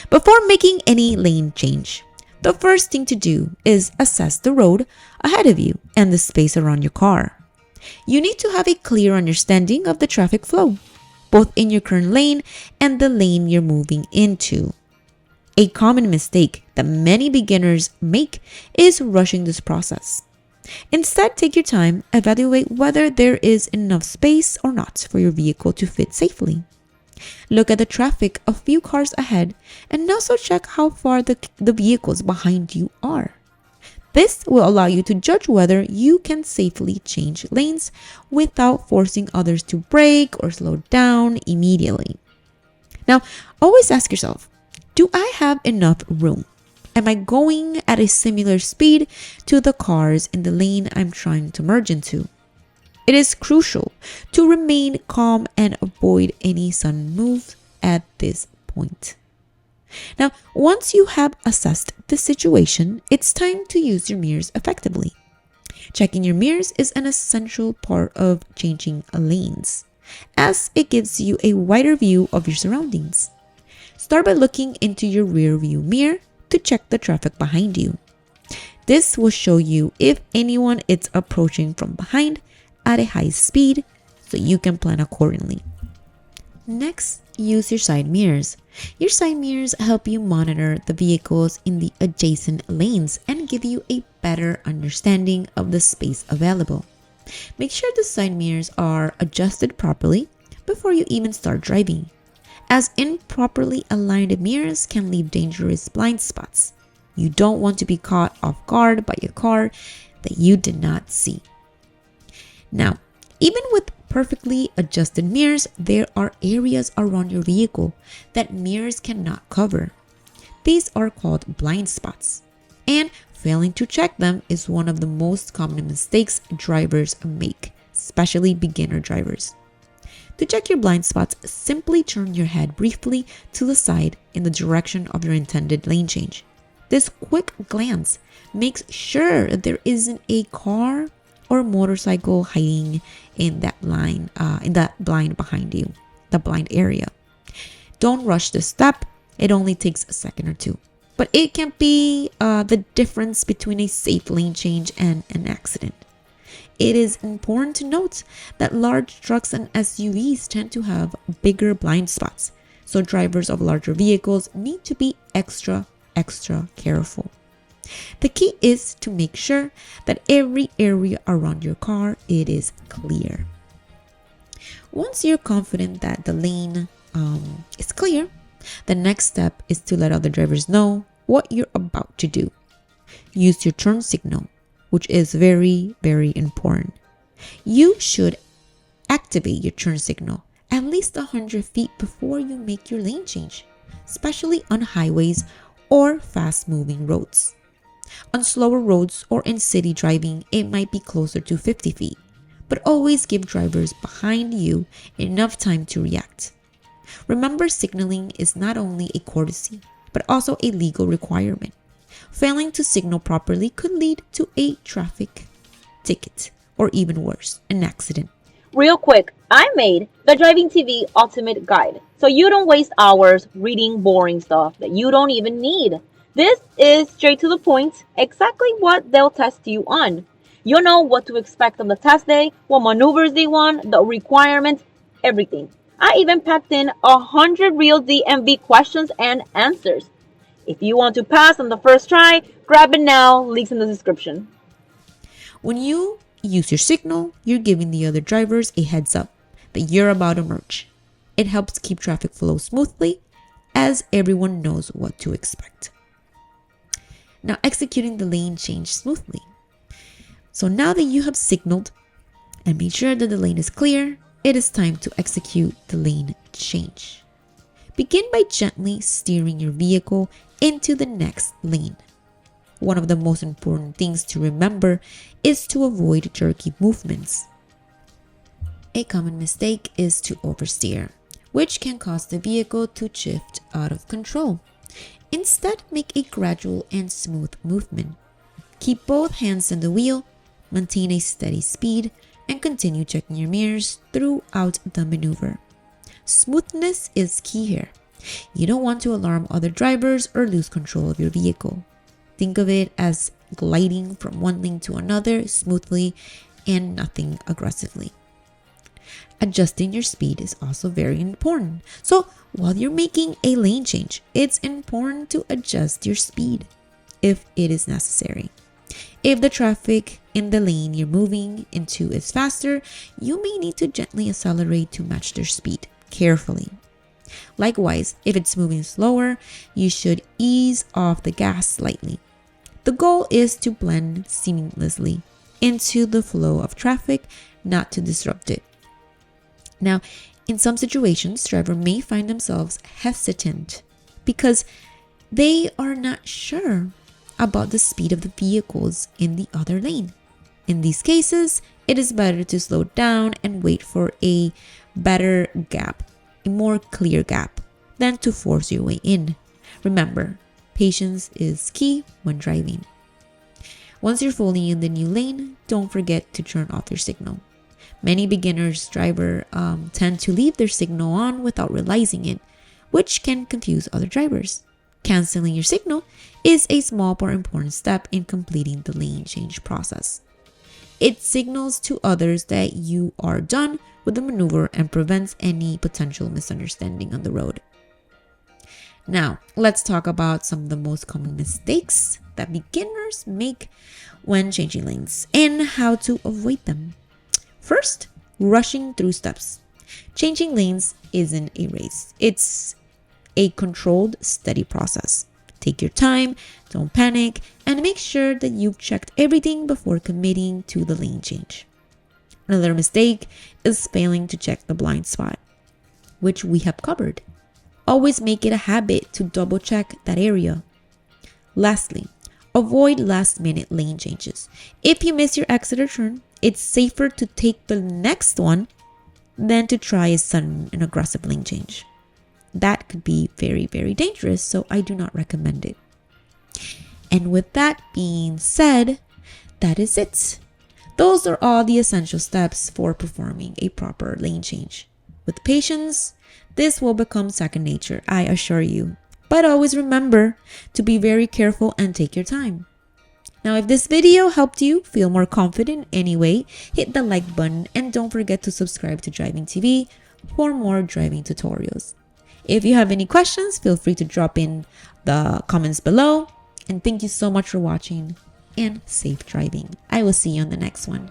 Before making any lane change, the first thing to do is assess the road ahead of you and the space around your car. You need to have a clear understanding of the traffic flow, both in your current lane and the lane you're moving into. A common mistake that many beginners make is rushing this process. Instead, take your time, evaluate whether there is enough space or not for your vehicle to fit safely. Look at the traffic a few cars ahead and also check how far the vehicles behind you are. This will allow you to judge whether you can safely change lanes without forcing others to brake or slow down immediately. Now, always ask yourself, do I have enough room? Am I going at a similar speed to the cars in the lane I'm trying to merge into? It is crucial to remain calm and avoid any sudden moves at this point. Now, once you have assessed the situation, it's time to use your mirrors effectively. Checking your mirrors is an essential part of changing lanes, as it gives you a wider view of your surroundings. Start by looking into your rear view mirror to check the traffic behind you. This will show you if anyone is approaching from behind at a high speed, so you can plan accordingly. Next, use your side mirrors. Your side mirrors help you monitor the vehicles in the adjacent lanes and give you a better understanding of the space available. Make sure the side mirrors are adjusted properly before you even start driving, as improperly aligned mirrors can leave dangerous blind spots. You don't want to be caught off guard by a car that you did not see. Now, even with perfectly adjusted mirrors, there are areas around your vehicle that mirrors cannot cover. These are called blind spots, and failing to check them is one of the most common mistakes drivers make, especially beginner drivers. To check your blind spots, simply turn your head briefly to the side in the direction of your intended lane change. This quick glance makes sure that there isn't a car or motorcycle hiding in that blind behind you, the blind area. Don't rush this step. It only takes a second or two, but it can be the difference between a safe lane change and an accident. It is important to note that large trucks and SUVs tend to have bigger blind spots, so drivers of larger vehicles need to be extra careful. The key is to make sure that every area around your car it is clear. Once you're confident that the lane is clear, the next step is to let other drivers know what you're about to do. Use your turn signal, which is very important. You should activate your turn signal at least 100 feet before you make your lane change, especially on highways or fast-moving roads. On slower roads or in city driving, it might be closer to 50 feet, but always give drivers behind you enough time to react. Remember, signaling is not only a courtesy, but also a legal requirement. Failing to signal properly could lead to a traffic ticket, or even worse, an accident. Real quick, I made the Driving TV Ultimate Guide, so you don't waste hours reading boring stuff that you don't even need. This is straight to the point, exactly what they'll test you on. You'll know what to expect on the test day, what maneuvers they want, the requirements, everything. I even packed in 100 real DMV questions and answers. If you want to pass on the first try, grab it now, links in the description. When you use your signal, you're giving the other drivers a heads up that you're about to merge. It helps keep traffic flow smoothly as everyone knows what to expect. Now, executing the lane change smoothly. So now that you have signaled and made sure that the lane is clear, it is time to execute the lane change. Begin by gently steering your vehicle into the next lane. One of the most important things to remember is to avoid jerky movements. A common mistake is to oversteer, which can cause the vehicle to shift out of control. Instead, make a gradual and smooth movement. Keep both hands on the wheel, maintain a steady speed, and continue checking your mirrors throughout the maneuver. Smoothness is key here, You don't want to alarm other drivers or lose control of your vehicle. Think of it as gliding from one lane to another smoothly and nothing aggressively. Adjusting your speed is also very important. So while you're making a lane change, it's important to adjust your speed if it is necessary. If the traffic in the lane you're moving into is faster, you may need to gently accelerate to match their speed carefully. Likewise, if it's moving slower, you should ease off the gas slightly. The goal is to blend seamlessly into the flow of traffic, not to disrupt it. Now, in some situations, drivers may find themselves hesitant because they are not sure about the speed of the vehicles in the other lane. In these cases, it is better to slow down and wait for a better gap, a more clear gap, than to force your way in. Remember, patience is key when driving. Once you're fully in the new lane, don't forget to turn off your signal. Many beginners drivers tend to leave their signal on without realizing it, which can confuse other drivers. Canceling your signal is a small but important step in completing the lane change process. It signals to others that you are done with the maneuver and prevents any potential misunderstanding on the road. Now, let's talk about some of the most common mistakes that beginners make when changing lanes and how to avoid them. First, rushing through steps. Changing lanes isn't a race. It's a controlled, steady process. Take your time, don't panic, and make sure that you've checked everything before committing to the lane change. Another mistake is failing to check the blind spot, which we have covered. Always make it a habit to double check that area. Lastly, avoid last-minute lane changes. If you miss your exit or turn, it's safer to take the next one than to try a sudden and aggressive lane change. That could be very, very dangerous, so I do not recommend it. And with that being said, that is it. Those are all the essential steps for performing a proper lane change. With patience, this will become second nature, I assure you. But always remember to be very careful and take your time. Now, if this video helped you feel more confident anyway, hit the like button and don't forget to subscribe to Driving TV for more driving tutorials. If you have any questions, feel free to drop in the comments below. And thank you so much for watching and safe driving. I will see you on the next one.